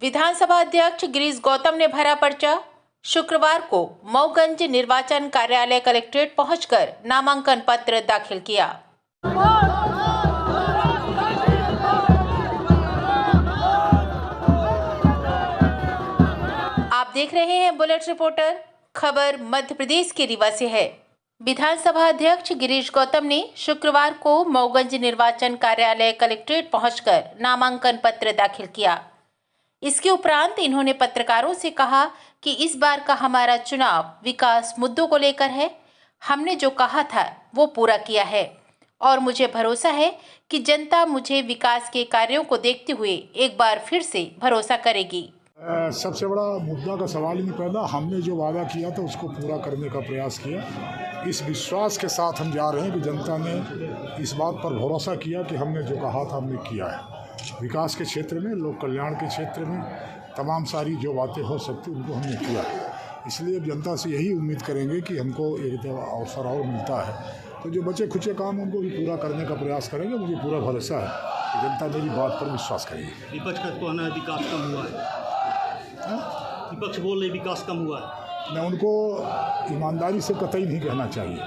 विधानसभा अध्यक्ष गिरीश गौतम ने भरा पर्चा। शुक्रवार को मऊगंज निर्वाचन कार्यालय कलेक्ट्रेट पहुंचकर नामांकन पत्र दाखिल किया। आप देख रहे हैं बुलेट रिपोर्टर। खबर मध्य प्रदेश के रीवा से है। विधानसभा अध्यक्ष गिरीश गौतम ने शुक्रवार को मऊगंज निर्वाचन कार्यालय कलेक्ट्रेट पहुंचकर नामांकन पत्र दाखिल किया। इसके उपरांत इन्होंने पत्रकारों से कहा कि इस बार का हमारा चुनाव विकास मुद्दों को लेकर है। हमने जो कहा था वो पूरा किया है और मुझे भरोसा है कि जनता मुझे विकास के कार्यों को देखते हुए एक बार फिर से भरोसा करेगी। सबसे बड़ा मुद्दा का सवाल ही नहीं पैदा। हमने जो वादा किया था उसको पूरा करने का प्रयास किया। इस विश्वास के साथ हम जा रहे हैं कि जनता ने इस बात पर भरोसा किया कि हमने जो कहा था हमने किया है। विकास के क्षेत्र में, लोक कल्याण के क्षेत्र में तमाम सारी जो बातें हो सकती उनको हमने किया है। इसलिए अब जनता से यही उम्मीद करेंगे कि हमको एक अवसर और मिलता है तो जो बचे खुचे काम उनको भी पूरा करने का प्रयास करेंगे। मुझे पूरा भरोसा है कि जनता मेरी बात पर विश्वास करेगी। विपक्ष का कहना है विकास कम हुआ है। विपक्ष बोल रहे विकास कम हुआ है। मैं उनको ईमानदारी से कतई नहीं कहना चाहिए,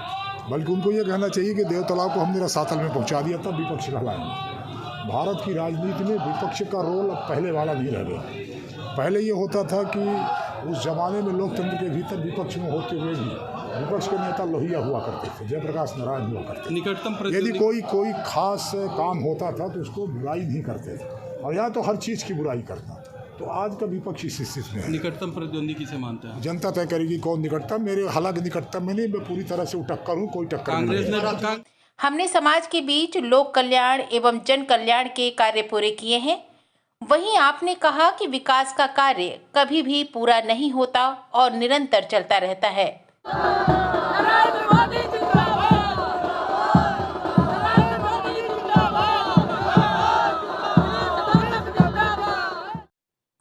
बल्कि उनको ये कहना चाहिए कि देव तालाब को हमने रसातल में पहुंचा दिया, तब विपक्ष कहलाएंगे। भारत की राजनीति में विपक्ष का रोल अब पहले वाला नहीं रह गया। पहले ये होता था कि उस जमाने में लोकतंत्र के भीतर विपक्ष में होते हुए भी विपक्ष के नेता लोहिया हुआ करते थे, जयप्रकाश नारायण हुआ करते थे। यदि कोई खास काम होता था तो उसको बुराई नहीं करते थे, और यहाँ तो हर चीज़ की बुराई करता था। तो आज का विपक्ष इस स्थिति में है। निकटतम प्रतिद्वंदी किसे मानते हैं? जनता तय करेगी कौन निकटतम। मेरे हालांकि निकटतम में नहीं, मैं पूरी तरह से टक्कर हूँ, कोई टक्कर नहीं। हमने समाज के बीच लोक कल्याण एवं जन कल्याण के कार्य पूरे किए हैं। वहीं आपने कहा कि विकास का कार्य कभी भी पूरा नहीं होता और निरंतर चलता रहता है।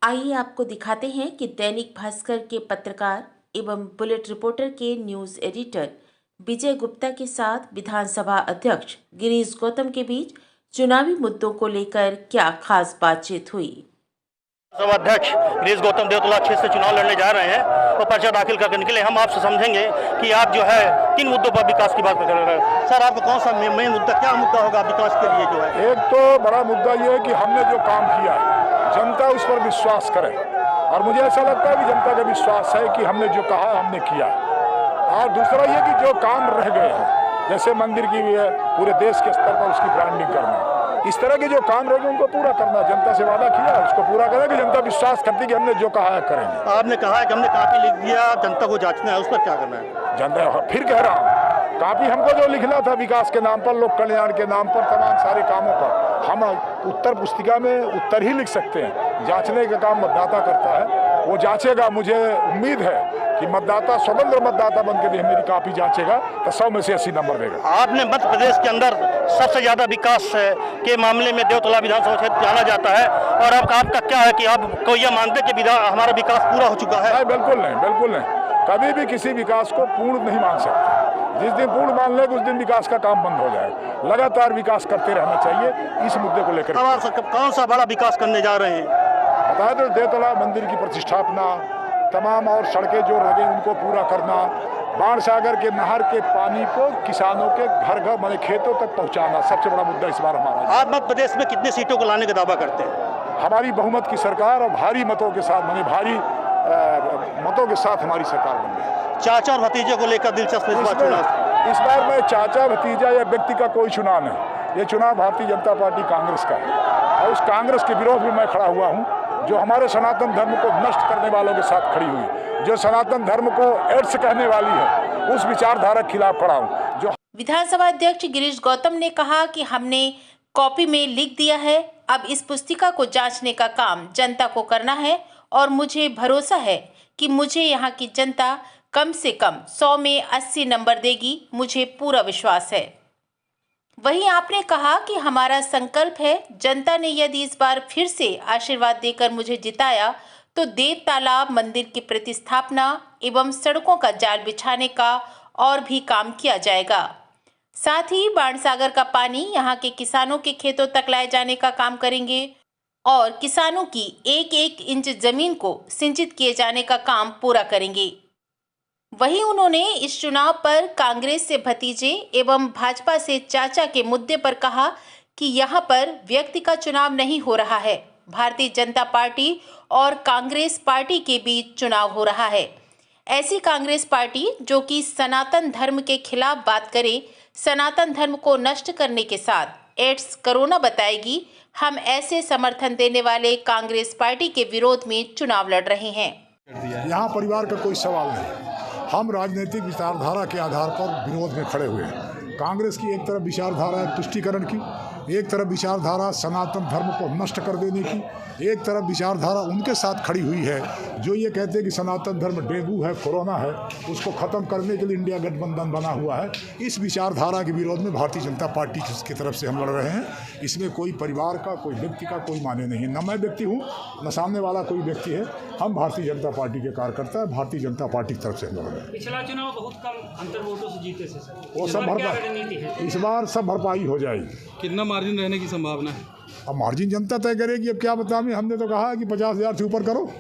आइए आपको दिखाते हैं कि दैनिक भास्कर के पत्रकार एवं बुलेट रिपोर्टर के न्यूज एडिटर विजय गुप्ता के साथ विधानसभा अध्यक्ष गिरीश गौतम के बीच चुनावी मुद्दों को लेकर क्या खास बातचीत हुई। सभा अध्यक्ष गिरीश गौतम देवतला क्षेत्र से चुनाव लड़ने जा रहे हैं और पर्चा दाखिल करके निकले। हम आपसे समझेंगे कि आप जो है किन मुद्दों पर विकास की बात कर रहे हैं। सर, आपका कौन सा मेन मुद्दा, क्या मुद्दा होगा विकास के लिए जो है? एक तो बड़ा मुद्दा ये है कि हमने जो काम किया है जनता उस पर विश्वास करे, और मुझे ऐसा लगता है कि जनता का विश्वास है कि हमने जो कहा हमने किया। और दूसरा ये कि जो काम रह गए हैं, जैसे मंदिर की भी है, पूरे देश के स्तर पर उसकी ब्रांडिंग करना, इस तरह के जो काम रह गए उनको पूरा करना। जनता से वादा किया उसको पूरा करें कि जनता विश्वास करती कि हमने जो कहा है करेंगे। आपने कहा है कि हमने काफी लिख दिया, जनता को जांचना है, उस पर क्या करना है? जनता फिर कह रहा हूँ, काफी हमको जो लिखना था विकास के नाम पर, लोक कल्याण के नाम पर, तमाम सारे कामों पर हम उत्तर पुस्तिका में उत्तर ही लिख सकते हैं। जांचने का काम मतदाता करता है, वो जांचेगा। मुझे उम्मीद है कि मतदाता स्वतंत्र मतदाता बन के मेरी कापी जांचेगा तो 100 में से 80 नंबर देगा। आपने मध्य प्रदेश के अंदर सबसे ज्यादा विकास के मामले में देवतला विधानसभा क्षेत्र जाना जाता है, और अब आपका क्या है कि आपको यह मानते कि हमारा विकास पूरा हो चुका है? नहीं, बिल्कुल नहीं, बिल्कुल नहीं। कभी भी किसी विकास को पूर्ण नहीं मान सकते। जिस दिन पूर्ण मान लेंगे उस दिन विकास का काम बंद हो जाएगा। लगातार विकास करते रहना चाहिए। इस मुद्दे को लेकर कौन सा बड़ा विकास करने जा रहे हैं? बताया तो, देवतला मंदिर की प्रतिष्ठापना, तमाम और सड़कें जो रह गई उनको पूरा करना, बाण सागर के नहर के पानी को किसानों के घर घर माने खेतों तक पहुंचाना सबसे बड़ा मुद्दा इस बार हमारा। आप मध्य प्रदेश में कितने सीटों को लाने का दावा करते हैं? हमारी बहुमत की सरकार और भारी मतों के साथ, माने भारी मतों के साथ हमारी सरकार बन गई। चाचा और भतीजे को लेकर दिलचस्प इस बार में चाचा भतीजा या व्यक्ति का कोई चुनाव नहीं। ये चुनाव भारतीय जनता पार्टी कांग्रेस का है, और उस कांग्रेस के विरोध में मैं खड़ा हुआ हूँ, जो हमारे सनातन धर्म को नष्ट करने वालों के साथ खड़ी हुई, जो सनातन धर्म को एड्स कहने वाली है, उस विचारधारा के खिलाफ खड़ा हूँ। जो विधानसभा अध्यक्ष गिरीश गौतम ने कहा कि हमने कॉपी में लिख दिया है, अब इस पुस्तिका को जांचने का काम जनता को करना है, और मुझे भरोसा है कि मुझे यहाँ की जनता कम से कम 100 में 80 नंबर देगी। मुझे पूरा विश्वास है। वहीं आपने कहा कि हमारा संकल्प है, जनता ने यदि इस बार फिर से आशीर्वाद देकर मुझे जिताया तो देव तालाब मंदिर की प्रतिस्थापना एवं सड़कों का जाल बिछाने का और भी काम किया जाएगा। साथ ही बाणसागर का पानी यहाँ के किसानों के खेतों तक लाए जाने का काम करेंगे। और किसानों की एक एक इंच जमीन को सिंचित किए जाने का काम पूरा करेंगे। वहीं उन्होंने इस चुनाव पर कांग्रेस से भतीजे एवं भाजपा से चाचा के मुद्दे पर कहा कि यहां पर व्यक्ति का चुनाव नहीं हो रहा है, भारतीय जनता पार्टी और कांग्रेस पार्टी के बीच चुनाव हो रहा है। ऐसी कांग्रेस पार्टी जो कि सनातन धर्म के खिलाफ बात करे, सनातन धर्म को नष्ट करने के साथ एड्स कोरोना बताएगी, हम ऐसे समर्थन देने वाले कांग्रेस पार्टी के विरोध में चुनाव लड़ रहे हैं। यहाँ परिवार का कोई सवाल नहीं, हम राजनीतिक विचारधारा के आधार पर विरोध में खड़े हुए हैं। कांग्रेस की एक तरफ विचारधारा है तुष्टीकरण की, एक तरफ विचारधारा सनातन धर्म को नष्ट कर देने की, एक तरफ विचारधारा उनके साथ खड़ी हुई है जो ये कहते हैं कि सनातन धर्म डेंगू है, कोरोना है, उसको ख़त्म करने के लिए इंडिया गठबंधन बना हुआ है। इस विचारधारा के विरोध में भारतीय जनता पार्टी की तरफ से हम लड़ रहे हैं। इसमें कोई परिवार का, कोई व्यक्ति का कोई माने नहीं है। न मैं व्यक्ति हूँ, न सामने वाला कोई व्यक्ति है। हम भारतीय जनता पार्टी के कार्यकर्ता हैं, भारतीय जनता पार्टी की तरफ से हम लड़ रहे हैं। पिछला चुनाव बहुत कम अंतर वोटों से जीते थे सर, वो सब भरपाई, इस बार सब भरपाई हो जाएगी। कितना मार्जिन रहने की संभावना है? अब मार्जिन जनता तय करेगी। अब क्या बताएं, हमने तो कहा है कि 50,000 से ऊपर करो।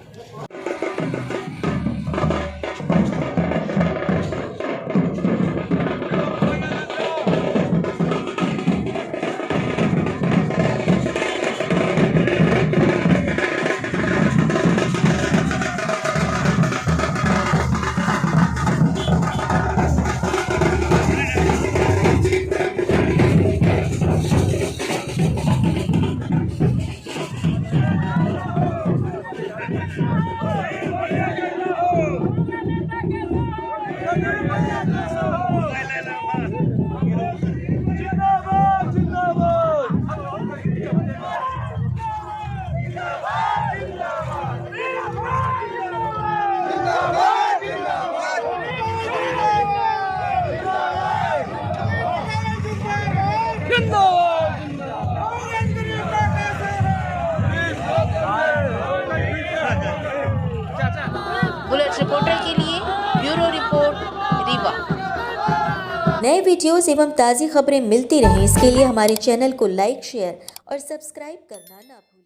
बुलेट रिपोर्टर के लिए ब्यूरो रिपोर्ट, रीवा। नए वीडियोस एवं ताज़ी खबरें मिलती रहें, इसके लिए हमारे चैनल को लाइक, शेयर और सब्सक्राइब करना ना भूलें।